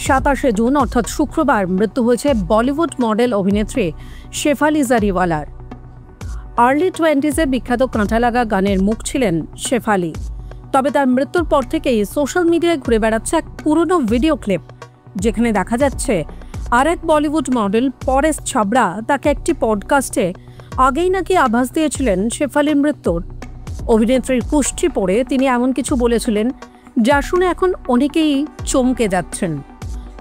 27 June অর্থাৎ শুক্রবার মৃত্যু হয়েছে বলিউড মডেল অভিনেত্রী শেফালি জারিওয়ালার। আর্লি 20s বিখ্যাত কাঁটা লাগা গানের মুখ ছিলেন শেফালি। তবে তার মৃত্যুর পর থেকেই সোশ্যাল মিডিয়ায় ঘুরে বেড়াচ্ছে এক পুরনো ভিডিও ক্লিপ, যেখানে দেখা যাচ্ছে আর এক বলিউড মডেল পরেশ ছাবড়া তাকে একটি পডকাস্টে আগেই নাকি আভাস দিয়েছিলেন শেফালির মৃত্যুর। অভিনেত্রীর কুষ্ঠি পড়ে তিনি এমন কিছু বলেছিলেন যা শুনে এখন অনেকেই চমকে যাচ্ছেন।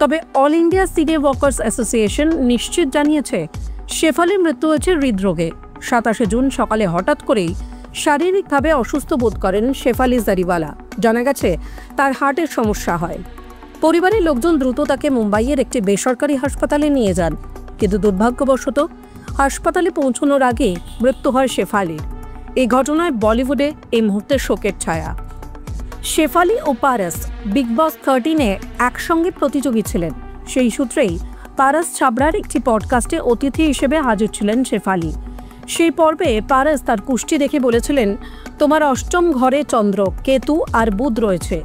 তবে অল ইন্ডিয়া সিনে ওয়ার্কার্স অ্যাসোসিয়েশন নিশ্চিত জানিয়েছে শেফালির মৃত্যু হয়েছে হৃদরোগে। 27 জুন সকালে হঠাৎ করেই শারীরিকভাবে অসুস্থ বোধ করেন শেফালি জারিওয়ালা। জানা গেছে তার হার্টের সমস্যা হয়। পরিবারের লোকজন দ্রুত তাকে মুম্বাইয়ের একটি বেসরকারি হাসপাতালে নিয়ে যান, কিন্তু দুর্ভাগ্যবশত হাসপাতালে পৌঁছানোর আগে মৃত্যু হয় শেফালির। এই ঘটনায় বলিউডে এই মুহূর্তে শোকের ছায়া। শেফালি ও পারস বিগ বস 13-এ একসঙ্গে প্রতিযোগী ছিলেন। সেই সূত্রেই পারস ছাবড়ার একটি পডকাস্টে অতিথি হিসেবে হাজির ছিলেন শেফালি। সেই পর্বে পারস তার কুষ্টি দেখে বলেছিলেন, তোমার অষ্টম ঘরে চন্দ্র, কেতু আর বুধ রয়েছে।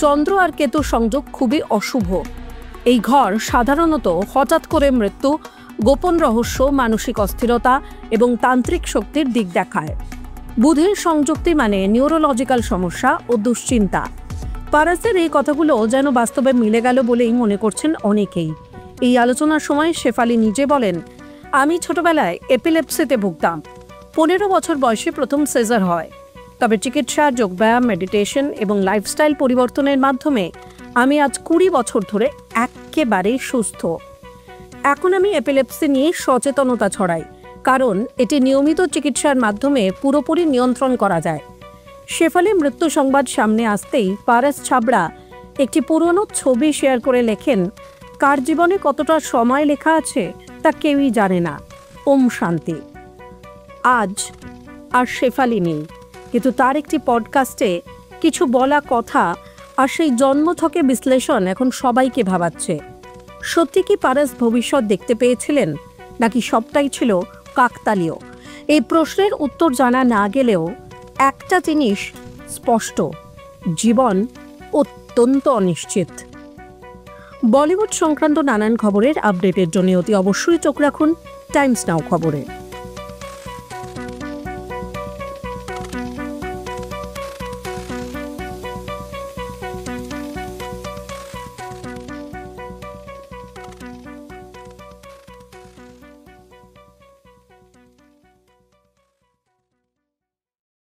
চন্দ্র আর কেতু সংযোগ খুবই অশুভ। এই ঘর সাধারণত হঠাৎ করে মৃত্যু, গোপন রহস্য, মানসিক অস্থিরতা এবং তান্ত্রিক শক্তির দিক দেখায়। বুধের সংযুক্তি মানে নিউরোলজিক্যাল সমস্যা ও দুশ্চিন্তা। পারসের এই কথাগুলো যেন বাস্তবে মিলে গেল বলেই মনে করছেন অনেকেই। এই আলোচনার সময় শেফালি নিজে বলেন, আমি ছোটবেলায় এপিলেপসিতে ভুগতাম। 15 বছর বয়সে প্রথম সিজার হয়। তবে চিকিৎসা, যোগব্যায়াম, মেডিটেশন এবং লাইফস্টাইল পরিবর্তনের মাধ্যমে আমি আজ 20 বছর ধরে একেবারেই সুস্থ। এখন আমি এপিলেপসি নিয়ে সচেতনতা ছড়াই, কারণ এটি নিয়মিত চিকিৎসার মাধ্যমে পুরোপুরি নিয়ন্ত্রণ করা যায়। শেফালির মৃত্যু সংবাদ সামনে আসতেই পারস ছাবড়া একটি পুরনো ছবি শেয়ার করে লেখেন, কার জীবনে কতটা সময় লেখা আছে তা কেউই জানে না। ওম শান্তি। আজ আর শেফালি নেই, কিন্তু তার একটি পডকাস্টে কিছু বলা কথা আর সেই জন্মথকে বিশ্লেষণ এখন সবাইকে ভাবাচ্ছে। সত্যি কি পারস ভবিষ্যৎ দেখতে পেয়েছিলেন, নাকি সবটাই ছিল কাকতালীয়? এই প্রশ্নের উত্তর জানা না গেলেও একটা জিনিস স্পষ্ট, জীবন অত্যন্ত অনিশ্চিত। বলিউড সংক্রান্ত নানান খবরের আপডেটের জন্য অতি অবশ্যই চোখ রাখুন টাইমস নাও খবরে।